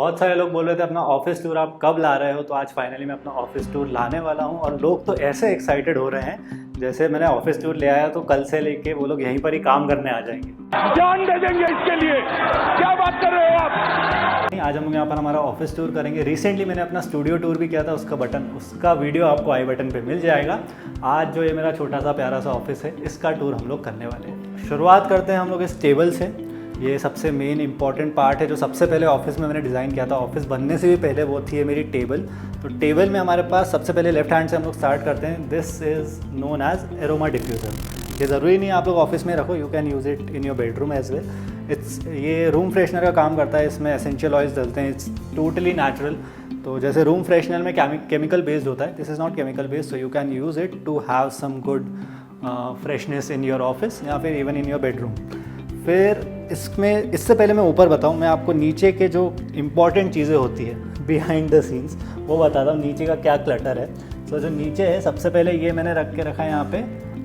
बहुत सारे लोग बोल रहे थे अपना ऑफिस टूर आप कब ला रहे हो, तो आज फाइनली मैं अपना ऑफिस टूर लाने वाला हूँ। और लोग तो ऐसे एक्साइटेड हो रहे हैं जैसे मैंने ऑफिस टूर ले आया तो कल से लेके वो लोग यहीं पर ही काम करने आ जाएंगे। जान दे देंगे इसके लिए, क्या बात कर रहे हो आप। आज हम लोग यहाँ पर हमारा ऑफिस टूर करेंगे। रिसेंटली मैंने अपना स्टूडियो टूर भी किया था, उसका वीडियो आपको आई बटन पे मिल जाएगा। आज जो ये मेरा छोटा सा प्यारा सा ऑफिस है, इसका टूर हम लोग करने वाले हैं। शुरुआत करते हैं हम लोग इस टेबल से। ये सबसे मेन इंपॉर्टेंट पार्ट है जो सबसे पहले ऑफिस में मैंने डिज़ाइन किया था। ऑफिस बनने से भी पहले वो थी मेरी टेबल। तो टेबल में हमारे पास सबसे पहले लेफ्ट हैंड से हम लोग स्टार्ट करते हैं। This is known as aroma diffuser. ये ज़रूरी नहीं है आप लोग ऑफिस में रखो, you can use it in your bedroom as well. ये रूम फ्रेशनर का काम करता है। इसमें एसेंशियल ऑयल्स डलते हैं। It's totally natural. तो जैसे रूम फ्रेशनर में केमिकल बेस्ड होता है, this is not chemical based, so you can use it to have some good freshness in your office या फिर इवन इन योर बेडरूम। फिर इससे पहले मैं ऊपर बताऊं, मैं आपको नीचे के जो इम्पॉर्टेंट चीज़ें होती है बिहाइंड द सीन्स वो बताता हूँ, नीचे का क्या क्लटर है। तो जो नीचे है सबसे पहले ये मैंने रख के रखा है यहाँ पे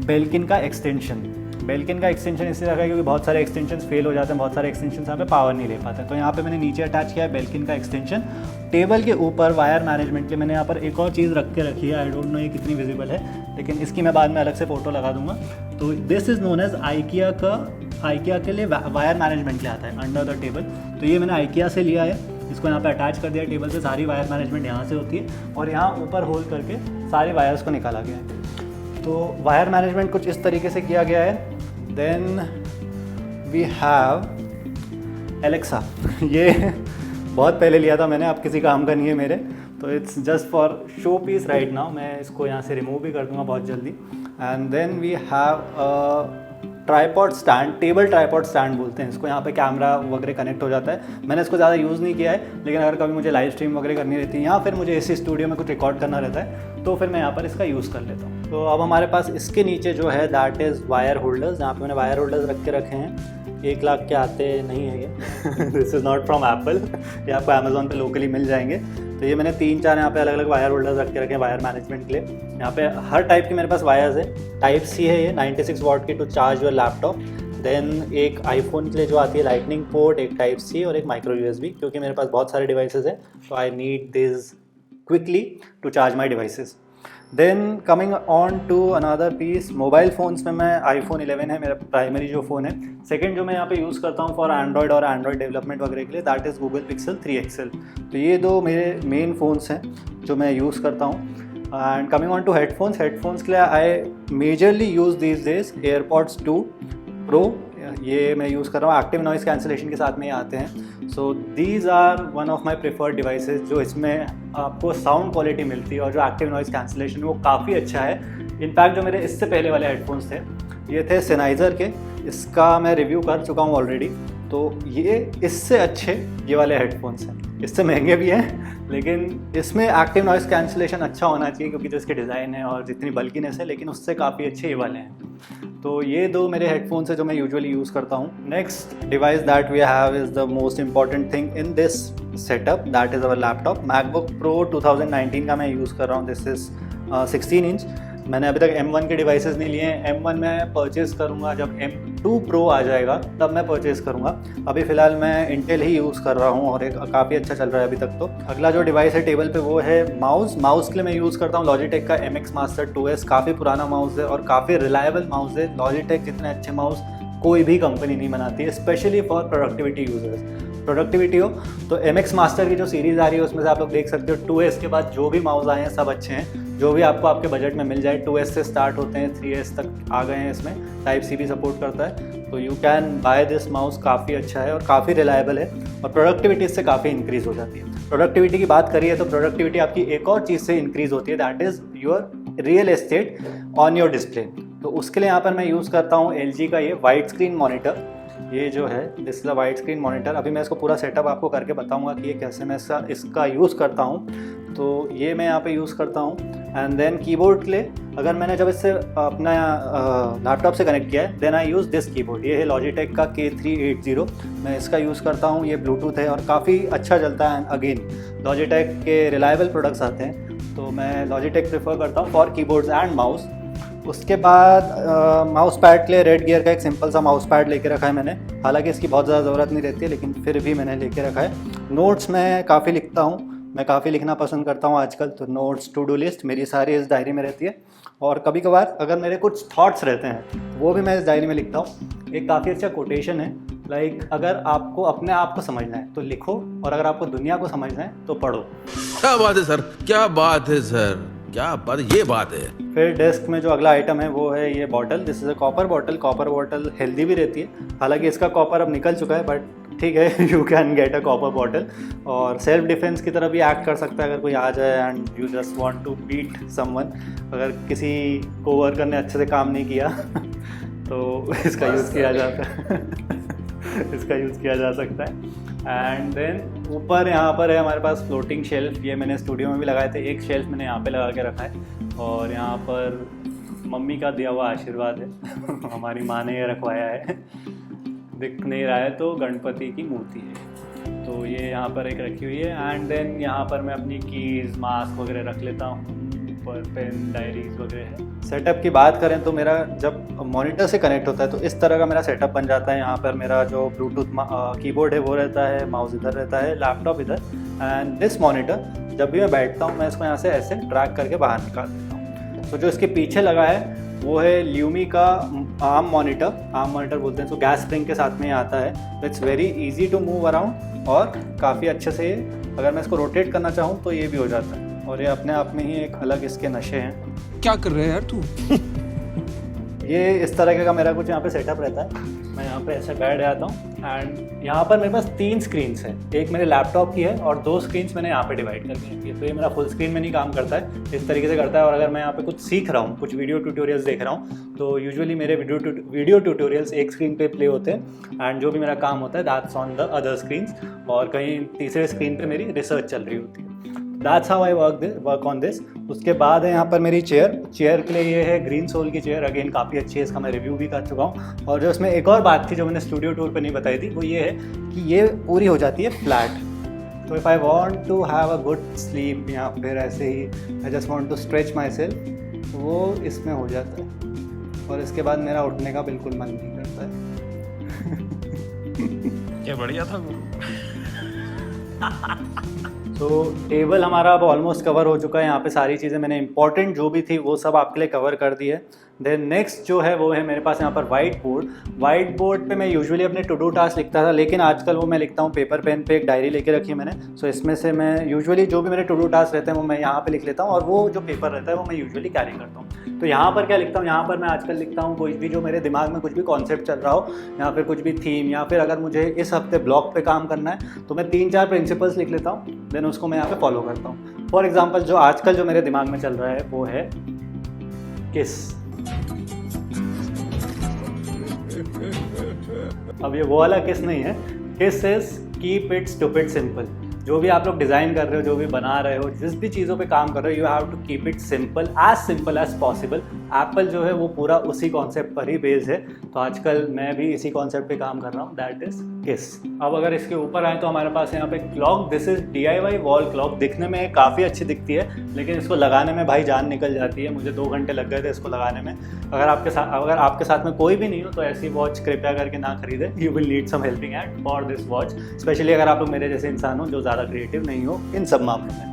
बेल्किन का एक्सटेंशन। बेल्किन का एक्सटेंशन इसलिए रखा है क्योंकि बहुत सारे एक्सटेंशन फेल हो जाते हैं, बहुत सारे एक्सटेंशन यहाँ पे पावर नहीं ले पाते। तो यहाँ पे मैंने नीचे अटैच किया है बेल्किन का एक्सटेंशन। टेबल के ऊपर वायर मैनेजमेंट के मैंने यहाँ पर एक और चीज़ रख के रखी है। आई डोंट नो ये कितनी विजिबल है, लेकिन इसकी मैं बाद में अलग से फ़ोटो लगा दूंगा। तो this is known as IKEA के लिए वायर मैनेजमेंट के लिए आता है अंडर द टेबल। तो ये मैंने आइकिया से लिया है, इसको यहाँ पे अटैच कर दिया टेबल से। सारी वायर मैनेजमेंट यहाँ से होती है और यहाँ ऊपर होल करके सारे वायर्स को निकाला गया है। तो वायर मैनेजमेंट कुछ इस तरीके से किया गया है। Then we have Alexa. ये बहुत पहले लिया था मैंने, अब किसी काम का नहीं है मेरे। तो it's just for show piece right now. मैं इसको यहाँ से रिमूव भी कर दूँगा बहुत जल्दी। And then we have tripod stand, table tripod stand बोलते हैं इसको। यहाँ पे कैमरा वगैरह कनेक्ट हो जाता है। मैंने इसको ज़्यादा यूज़ नहीं किया है, लेकिन अगर कभी मुझे लाइव स्ट्रीम वगैरह करनी रहती है या फिर मुझे इसी स्टूडियो में कुछ रिकॉर्ड करना रहता है तो फिर मैं यहाँ पर इसका यूज़ कर लेता हूँ। तो अब हमारे पास इसके नीचे जो है दैट इज़ वायर होल्डर्स। यहाँ पे मैंने वायर होल्डर्स रख के रखे हैं। 1 लाख के आते नहीं है ये this is not from Apple, ये आपको अमेजोन पे लोकली मिल जाएंगे। तो ये मैंने 3-4 यहाँ पे अलग अलग वायर होल्डर्स रख के रखे हैं वायर मैनेजमेंट के लिए। यहाँ पे हर टाइप की मेरे पास वायर्स है। टाइप सी है ये 96 वॉट की to charge your laptop. Then एक आईफोन के लिए जो आती है लाइटनिंग पोर्ट, एक टाइप सी और एक माइक्रो यूएसबी, क्योंकि मेरे पास बहुत सारे डिवाइसेस हैं तो I need this quickly to charge my devices. Then coming on to another piece, mobile phones में मैं आईफोन 11 है मेरा प्राइमरी जो फ़ोन है। सेकंड जो मैं यहाँ पे यूज़ करता हूँ फॉर एंड्रॉयड और एंड्रॉयड डेवलपमेंट वगैरह के लिए that is Google pixel 3 XL। तो ये दो मेरे मेन फ़ोन्स हैं जो मैं यूज़ करता हूँ। And coming on to headphones के लिए I majorly use these days AirPods 2 Pro। ये मैं यूज़ कर रहा हूँ, एक्टिव नॉइज़ कैंसिलेशन के साथ में ये आते हैं। So these are one of my preferred devices जो इसमें आपको साउंड क्वालिटी मिलती है और जो एक्टिव नॉइज़ कैंसिलेशन वो काफ़ी अच्छा है। इनफैक्ट जो मेरे इससे पहले वाले हेडफोन्स थे ये थे सेनाइज़र के, इसका मैं रिव्यू कर चुका हूँ ऑलरेडी। तो ये इससे अच्छे ये वाले हेडफोन्स हैं, इससे महंगे भी हैं, लेकिन इसमें एक्टिव नॉइज़ कैंसिलेशन अच्छा होना चाहिए क्योंकि जो इसके डिज़ाइन है और जितनी बल्कीनेस है, लेकिन उससे काफ़ी अच्छे ये वाले हैं। तो ये दो मेरे हेडफोन्स हैं जो मैं यूजुअली यूज़ करता हूँ। Next device that we have is the most important thing in this setup, that is our laptop. MacBook Pro 2019 का मैं यूज़ कर रहा हूँ। This is 16 inch. मैंने अभी तक M1 के डिवाइसेस नहीं लिए हैं। M1 मैं परचेज़ करूँगा जब M2 Pro आ जाएगा, तब मैं परचेज़ करूँगा। अभी फ़िलहाल मैं इंटेल ही यूज़ कर रहा हूँ और एक काफ़ी अच्छा चल रहा है अभी तक। तो अगला जो डिवाइस है टेबल पे वो है माउस के लिए मैं यूज़ करता हूँ लॉजिटेक का MX Master 2S। काफ़ी पुराना माउस है और काफ़ी रिलायबल माउस है। लॉजिटेक जितने अच्छे माउस कोई भी कंपनी नहीं बनाती है, specially for productivity users. Productivity हो तो MX Master की जो सीरीज़ आ रही है उसमें से आप लोग देख सकते हो 2S के बाद जो भी माउस आए हैं सब अच्छे हैं। जो भी आपको आपके बजट में मिल जाए, 2S से स्टार्ट होते हैं, 3S तक आ गए हैं। इसमें टाइप C भी सपोर्ट करता है। तो you can by this mouse, काफ़ी अच्छा है और काफ़ी रिलायबल है और प्रोडक्टिविटी इससे काफ़ी इंक्रीज़ हो जाती है। प्रोडक्टिविटी की बात करिए तो प्रोडक्टिविटी आपकी एक और चीज़ से इंक्रीज़ होती है, that is your real estate on your display. तो उसके लिए यहाँ पर मैं यूज़ करता हूँ LG का ये वाइड स्क्रीन मॉनिटर। ये जो है this is a wide screen monitor. अभी मैं इसको पूरा सेटअप आपको करके बताऊंगा कि ये कैसे मैं इसका यूज़ करता हूँ। तो ये मैं यहाँ पे यूज़ करता हूँ। एंड देन कीबोर्ड के लिए अगर मैंने जब इससे अपना लैपटॉप से कनेक्ट किया है then I use this keyboard. ये है लॉजिटेक का K380, मैं इसका यूज़ करता हूँ। ये ब्लूटूथ है और काफ़ी अच्छा चलता है। अगेन लॉजिटेक के रिलायबल प्रोडक्ट्स आते हैं तो मैं लॉजिटेक प्रेफर करता हूँ फॉर कीबोर्ड्स एंड माउस। उसके बाद माउस पैड के लिए रेड गियर का एक सिंपल सा माउस पैड लेके रखा है मैंने। हालांकि इसकी बहुत ज़्यादा ज़रूरत नहीं रहती है, लेकिन फिर भी मैंने लेके रखा है। नोट्स मैं काफ़ी लिखता हूँ, मैं काफ़ी लिखना पसंद करता हूँ आजकल, तो नोट्स, टू डू लिस्ट मेरी सारी इस डायरी में रहती है। और कभी कभार अगर मेरे कुछ थॉट्स रहते हैं वो भी मैं इस डायरी में लिखता हूँ। एक काफ़ी अच्छा कोटेशन है, लाइक अगर आपको अपने आप को समझना है तो लिखो, और अगर आपको दुनिया को समझना है तो पढ़ो। क्या बात है सर, क्या बात है सर, क्या बात, ये बात है। फिर डेस्क में जो अगला आइटम है वो है ये bottle. This is a copper bottle. Copper bottle healthy भी रहती है, हालांकि इसका कॉपर अब निकल चुका है, बट ठीक है, you can get a copper bottle. और सेल्फ डिफेंस की तरह भी एक्ट कर सकता है अगर कोई आ जाए and you just want to beat someone. अगर किसी कोवर्कर ने अच्छे से काम नहीं किया तो इसका यूज़ किया जाता है इसका यूज़ किया जा सकता है। एंड देन ऊपर यहाँ पर है हमारे पास फ्लोटिंग शेल्फ। ये मैंने स्टूडियो में भी लगाए थे, एक शेल्फ मैंने यहाँ पे लगा के रखा है। और यहाँ पर मम्मी का दिया हुआ आशीर्वाद है हमारी माँ ने ये रखवाया है। दिख नहीं रहा है तो गणपति की मूर्ति है, तो ये यहाँ पर एक रखी हुई है। एंड देन यहाँ पर मैं अपनी कीज़, मास्क वगैरह रख लेता हूँ। ऊपर पेन, डायरीज वगैरह है। सेटअप की बात करें तो मेरा जब मॉनिटर से कनेक्ट होता है तो इस तरह का मेरा सेटअप बन जाता है। यहाँ पर मेरा जो ब्लूटूथ कीबोर्ड है वो रहता है, माउस इधर रहता है, लैपटॉप इधर। एंड दिस मॉनिटर जब भी मैं बैठता हूँ मैं इसको यहाँ से ऐसे ड्रैग करके बाहर निकाल देता हूँ। तो जो इसके पीछे लगा है वो है ल्यूमी का आर्म मॉनिटर बोलते हैं। तो गैस स्प्रिंग के साथ में ये आता है। It's very easy to move around और काफ़ी अच्छे से अगर मैं इसको रोटेट करना चाहूँ तो ये भी हो जाता है। और ये अपने आप में ही एक अलग इसके नशे हैं। क्या कर रहे हैं यार तू? ये इस तरह का मेरा कुछ यहाँ पे सेटअप रहता है। मैं यहाँ पे ऐसे बैठ जाता हूँ एंड यहाँ पर मेरे पास 3 स्क्रीन्स हैं। एक मेरे लैपटॉप की है और 2 स्क्रीन्स मैंने यहाँ पे डिवाइड करके रखी है। तो ये मेरा फुल स्क्रीन में नहीं काम करता है, इस तरीके से करता है। और अगर मैं यहाँ पे कुछ सीख रहा हूँ, कुछ वीडियो ट्यूटोरियल्स देख रहा हूँ, तो यूजुअली मेरे वीडियो ट्यूटोरियल्स एक स्क्रीन पे प्ले होते हैं एंड जो भी मेरा काम होता है that's on the other screens. और कहीं तीसरे स्क्रीन पर मेरी रिसर्च चल रही होती है। That's how I work on this. उसके बाद है यहाँ पर मेरी चेयर के लिए ये है ग्रीन सोल की चेयर। अगेन काफ़ी अच्छी है, इसका मैं रिव्यू भी कर चुका हूँ। और जो इसमें एक और बात थी जो मैंने स्टूडियो टूर पे नहीं बताई थी वो ये है कि ये पूरी हो जाती है फ्लैट। तो if I want to have a good sleep या फिर ऐसे ही I just want to stretch myself, वो इसमें हो जाता है। और इसके बाद मेरा उठने का बिल्कुल मन नहीं करता है। क्या बढ़िया था तो टेबल हमारा अब ऑलमोस्ट कवर हो चुका है। यहाँ पे सारी चीज़ें मैंने इंपॉर्टेंट जो भी थी वो सब आपके लिए कवर कर दी है। देन नेक्स्ट जो है वो है मेरे पास यहाँ पर वाइट बोर्ड पे मैं यूजुअली अपने टू डू टास्क लिखता था, लेकिन आजकल वो मैं लिखता हूँ पेपर पेन पे। एक डायरी लेके रखी है मैंने। सो इसमें से मैं यूजुअली जो भी मेरे टू डू टास्क रहते हैं वो मैं यहाँ पे लिख लेता हूँ, और वो जो पेपर रहता है वो मैं यूजुअली कैरी करता हूँ। तो यहाँ पर क्या लिखता हूँ, यहाँ पर मैं आजकल लिखता हूँ कोई भी जो मेरे दिमाग में कुछ भी कॉन्सेप्ट चल रहा हो, या फिर कुछ भी थीम, या फिर अगर मुझे इस हफ्ते ब्लॉग पे काम करना है तो मैं 3-4 प्रिंसिपल्स लिख लेता हूँ। देन उसको मैं यहाँ पे फॉलो करता हूँ। फॉर एग्जाम्पल जो आजकल जो मेरे दिमाग में चल रहा है वो है किस। अब ये वो वाला किस नहीं है, किस is keep it stupid simple. जो भी आप लोग डिज़ाइन कर रहे हो, जो भी बना रहे हो, जिस भी चीज़ों पे काम कर रहे हो, you have to keep it simple as possible. Apple जो है वो पूरा उसी कॉन्सेप्ट पर ही बेस्ड है। तो आजकल मैं भी इसी कॉन्सेप्ट पे काम कर रहा हूँ, दैट इज किस। अब अगर इसके ऊपर आए तो हमारे पास यहाँ पे clock. This is DIY wall clock. दिखने में काफ़ी अच्छी दिखती है, लेकिन इसको लगाने में भाई जान निकल जाती है। मुझे 2 घंटे लग गए थे इसको लगाने में। अगर आपके साथ में कोई भी नहीं हो तो ऐसी वॉच कृपया करके ना खरीदे। You will need some helping hand for this watch, especially अगर आप लोग मेरे जैसे इंसान हो जो ज़्यादा क्रिएटिव नहीं हो इन सब मामलों में।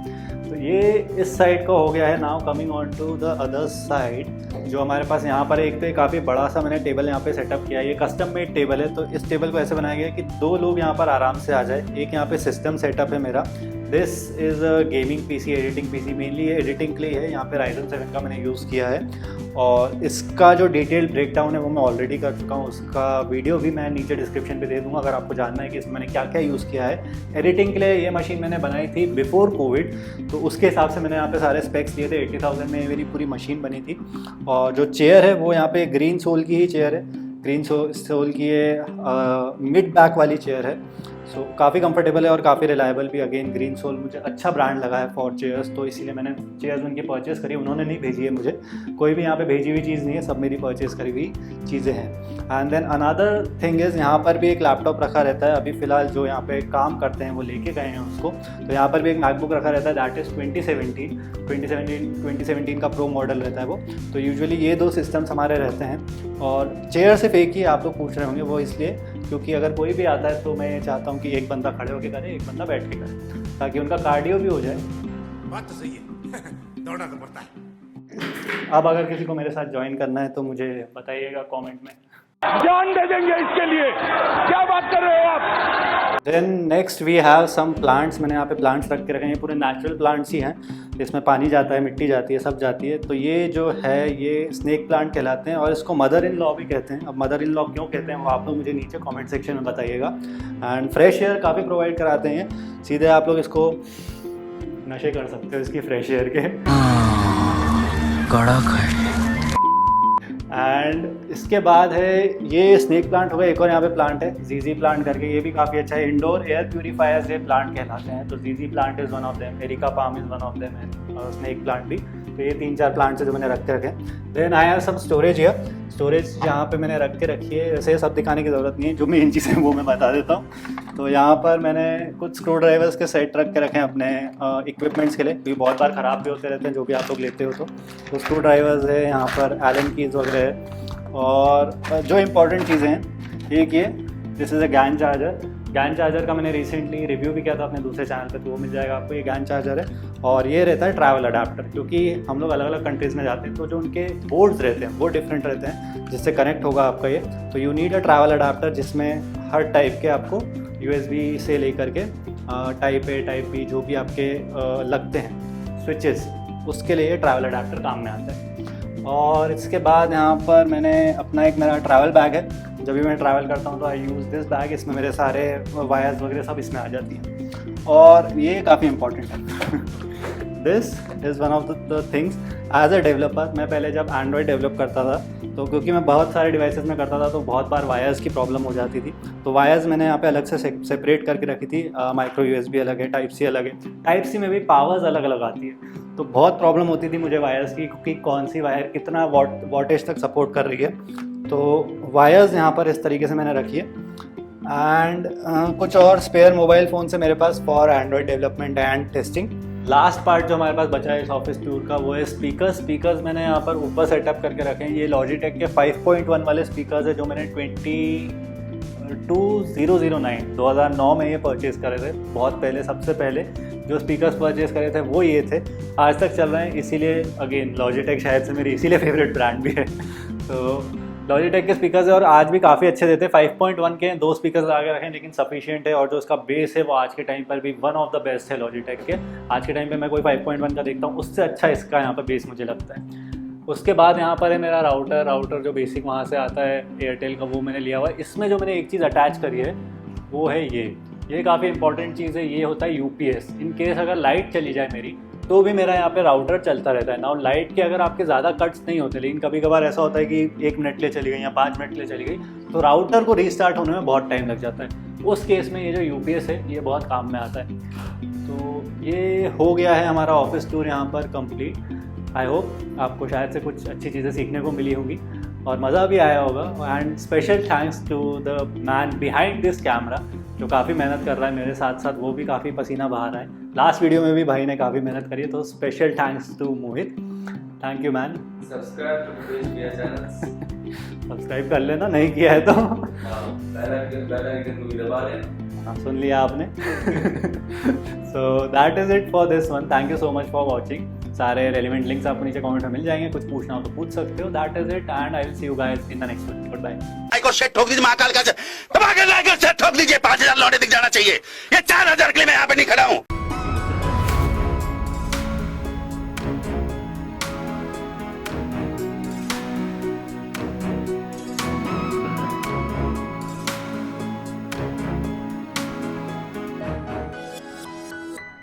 तो ये इस साइड का हो गया है। Now coming on to the other side, जो हमारे पास यहाँ पर एक तो काफ़ी बड़ा सा मैंने टेबल यहाँ पे सेटअप किया है। ये कस्टम मेड टेबल है। तो इस टेबल को ऐसे बनाया गया है कि 2 लोग यहाँ पर आराम से आ जाए। एक यहाँ पे सिस्टम सेटअप है मेरा। This is a gaming PC, editing PC। Mainly ये एडिटिंग के लिए है। यहाँ पे Ryzen 7 का मैंने यूज़ किया है, और इसका जो डिटेल ब्रेकडाउन है वो मैं ऑलरेडी कर चुका हूँ। उसका वीडियो भी मैं नीचे डिस्क्रिप्शन पे दे दूँगा अगर आपको जानना है कि इसमें मैंने क्या क्या यूज़ किया है। एडिटिंग के लिए ये मशीन मैंने बनाई थी बिफोर कोविड, तो उसके हिसाब से मैंने यहाँ पे सारे स्पेक्स दिए थे। 80,000 में मेरी पूरी मशीन बनी थी। और जो चेयर है वो यहाँ पे ग्रीन सोल की ही चेयर है। ग्रीन सोल की ये मिड बैक वाली चेयर है। सो काफ़ी कंफर्टेबल है और काफ़ी रिलायबल भी। अगेन ग्रीन सोल मुझे अच्छा ब्रांड लगा है फॉर चेयर्स, तो इसीलिए मैंने चेयर्स उनकी परचेज़ करी। उन्होंने नहीं भेजी है मुझे, कोई भी यहाँ पे भेजी हुई चीज़ नहीं है, सब मेरी परचेज़ करी हुई चीज़ें हैं। And then another thing is यहाँ पर भी एक लैपटॉप रखा रहता है। अभी फ़िलहाल जो यहाँ पे काम करते हैं वो लेके गए हैं उसको, तो यहाँ पर भी एक मैकबुक रखा रहता है, दैट इज़ 2017 का प्रो मॉडल रहता है वो। तो यूजुअली ये दो सिस्टम्स हमारे रहते हैं। और चेयर सिर्फ एक ही आप लोग पूछ रहे होंगे, वो इसलिए क्योंकि अगर कोई भी आता है तो मैं ये चाहता हूँ कि एक बंदा खड़े होकर करे, एक बंदा बैठ के करे, ताकि उनका कार्डियो भी हो जाए। बात तो सही है दौड़ना तो पड़ता है। अब अगर किसी को मेरे साथ ज्वाइन करना है तो मुझे बताइएगा कमेंट में, जान दे देंगे इसके लिए। क्या बात कर रहे हो आप? Then next we have some plants. मैंने यहाँ पे प्लांट्स रख के रखे हैं, ये पूरे नेचुरल प्लांट्स ही हैं, इसमें पानी जाता है, मिट्टी जाती है, सब जाती है। तो ये जो है ये स्नेक प्लांट कहलाते हैं और इसको मदर इन लॉ भी कहते हैं। अब मदर इन लॉ क्यों कहते हैं वो आप लोग मुझे नीचे कमेंट सेक्शन में बताइएगा। एंड फ्रेश एयर काफ़ी प्रोवाइड कराते हैं, सीधे आप लोग इसको नशे कर सकते हो इसकी फ्रेश एयर के। कड़क है। एंड इसके बाद है ये स्नेक प्लांट हो गया। एक और यहाँ पे प्लांट है जीजी प्लांट करके, ये भी काफ़ी अच्छा है। इंडोर एयर प्यूरीफायर्स ये प्लांट कहलाते हैं। तो जीजी plant is one of them, areca palm is one of them है, और स्नेक प्लांट भी। तो ये 3-4 प्लांट्स है जो मैंने रख के रखे। Then I have some storage here. Storage यहाँ पे मैंने रख के रखी है, वैसे सब दिखाने की ज़रूरत नहीं है, जो मेन चीज़ें वो मैं बता देता हूँ। तो यहाँ पर मैंने कुछ स्क्रू ड्राइवर्स के सेट रख के रखे हैं अपने इक्विपमेंट्स के लिए, क्योंकि बहुत बार ख़राब भी होते रहते हैं जो भी आप लोग लेते हो। तो स्क्रू ड्राइवर्स है यहाँ पर, एलन कीज वगैरह है। और जो इम्पोर्टेंट चीज़ें हैं एक ये, this is a GaN charger. GaN charger का मैंने रिसेंटली रिव्यू भी किया था अपने दूसरे चैनल पे, तो वो मिल जाएगा आपको। ये गैन चार्जर है। और ये रहता है ट्रैवल अडाप्टर, क्योंकि हम लोग अलग अलग कंट्रीज़ में जाते हैं तो जो उनके बोर्ड्स रहते हैं वो डिफरेंट रहते हैं, जिससे कनेक्ट होगा आपका ये। तो you need a travel adapter जिसमें हर टाइप के आपको USB से लेकर के टाइप A टाइप B जो भी आपके लगते हैं स्विचेस, उसके लिए ट्रैवल अडाप्टर काम में आता है। और इसके बाद यहाँ पर मैंने अपना एक मेरा ट्रैवल बैग है। जब भी मैं ट्रैवल करता हूँ तो आई यूज़ दिस बैग। इसमें मेरे सारे वायर्स वगैरह सब इसमें आ जाती हैं। और ये काफ़ी इंपॉर्टेंट है। This is one of the things as a developer. मैं पहले जब एंड्रॉयड डेवलप करता था तो क्योंकि मैं बहुत सारे डिवाइसेस में करता था तो बहुत बार वायर्स की प्रॉब्लम हो जाती थी। तो वायर्स मैंने यहाँ पे अलग से सेपरेट करके रखी थी। माइक्रो USB अलग है, टाइप C अलग है। टाइप C में भी पावर्स अलग अलग आती है, तो बहुत प्रॉब्लम होती थी मुझे वायर्स की, क्योंकि कौन सी वायर कितना वॉटेज तक सपोर्ट कर रही है। तो वायर्स यहाँ पर इस तरीके से मैंने रखी है। एंड कुछ और स्पेयर मोबाइल फ़ोन से मेरे पास for Android development and testing. Last part जो हमारे पास बचा है इस ऑफिस टूर का वो है स्पीकर्स मैंने यहाँ पर ऊपर सेटअप करके रखे हैं। ये लॉजिटेक के 5.1 वाले स्पीकर्स है जो मैंने 2009 में ये परचेज़ करे थे। बहुत पहले, सबसे पहले जो स्पीकर्स परचेज़ करे थे वो ये थे, आज तक चल रहे हैं। इसीलिए अगेन लॉजिटेक शायद से मेरी इसीलिए फेवरेट ब्रांड भी है। तो लॉजिटेक के स्पीकर्स है और आज भी काफ़ी अच्छे देते हैं। 5.1 के 2 स्पीकर्स आगे रखे हैं लेकिन सफिशिएंट है। और जो उसका बेस है वो आज के टाइम पर भी वन ऑफ द बेस्ट है लॉजिटेक के। आज के टाइम पे मैं कोई 5.1 का देखता हूँ उससे अच्छा इसका यहाँ पर बेस मुझे लगता है। उसके बाद यहाँ पर है मेरा राउटर जो बेसिक वहाँ से आता है एयरटेल का, वो मैंने लिया हुआ है। इसमें जो मैंने एक चीज़ अटैच करी है वो है ये काफ़ी इंपॉर्टेंट चीज़ है। ये होता है UPS। इन केस अगर लाइट चली जाए मेरी तो भी मेरा यहाँ पे राउटर चलता रहता है ना। और लाइट के अगर आपके ज़्यादा कट्स नहीं होते, लेकिन कभी कभार ऐसा होता है कि 1 मिनट के लिए चली गई या 5 मिनट के लिए चली गई, तो राउटर को रीस्टार्ट होने में बहुत टाइम लग जाता है। उस केस में ये जो UPS है ये बहुत काम में आता है। तो ये हो गया है हमारा ऑफिस टूर यहाँ पर कंप्लीट। आई होप आपको शायद से कुछ अच्छी चीज़ें सीखने को मिली होंगी और मज़ा भी आया होगा। And special thanks to the man behind this camera जो काफ़ी मेहनत कर रहा है मेरे साथ साथ, वो भी काफ़ी पसीना बहा रहा है। लास्ट वीडियो में भी भाई ने काफ़ी मेहनत करी है, तो special thanks to Mohit. Thank you man. Subscribe to Mukesh भैया चैनल। सब्सक्राइब कर लेना, नहीं किया है तो बेल आइकन को भी दबा लेना। हाँ, सुन लिया आपने। So that is it for this one. Thank you so much for watching. सारे रेलिवेंट लिंक्स आपको नीचे कमेंट में मिल जाएंगे, कुछ पूछना हो तो पूछ सकते हो। That is it and I will see you guys in the next video. Good bye. Like और शेयर ठोक दीजिए, महाकाल का दबा के लाइक और शेयर ठोक दीजिए। 5000 लौटे दिख जाना चाहिए। ये 4000 के लिए मैं यहाँ पे नहीं खड़ा हूँ।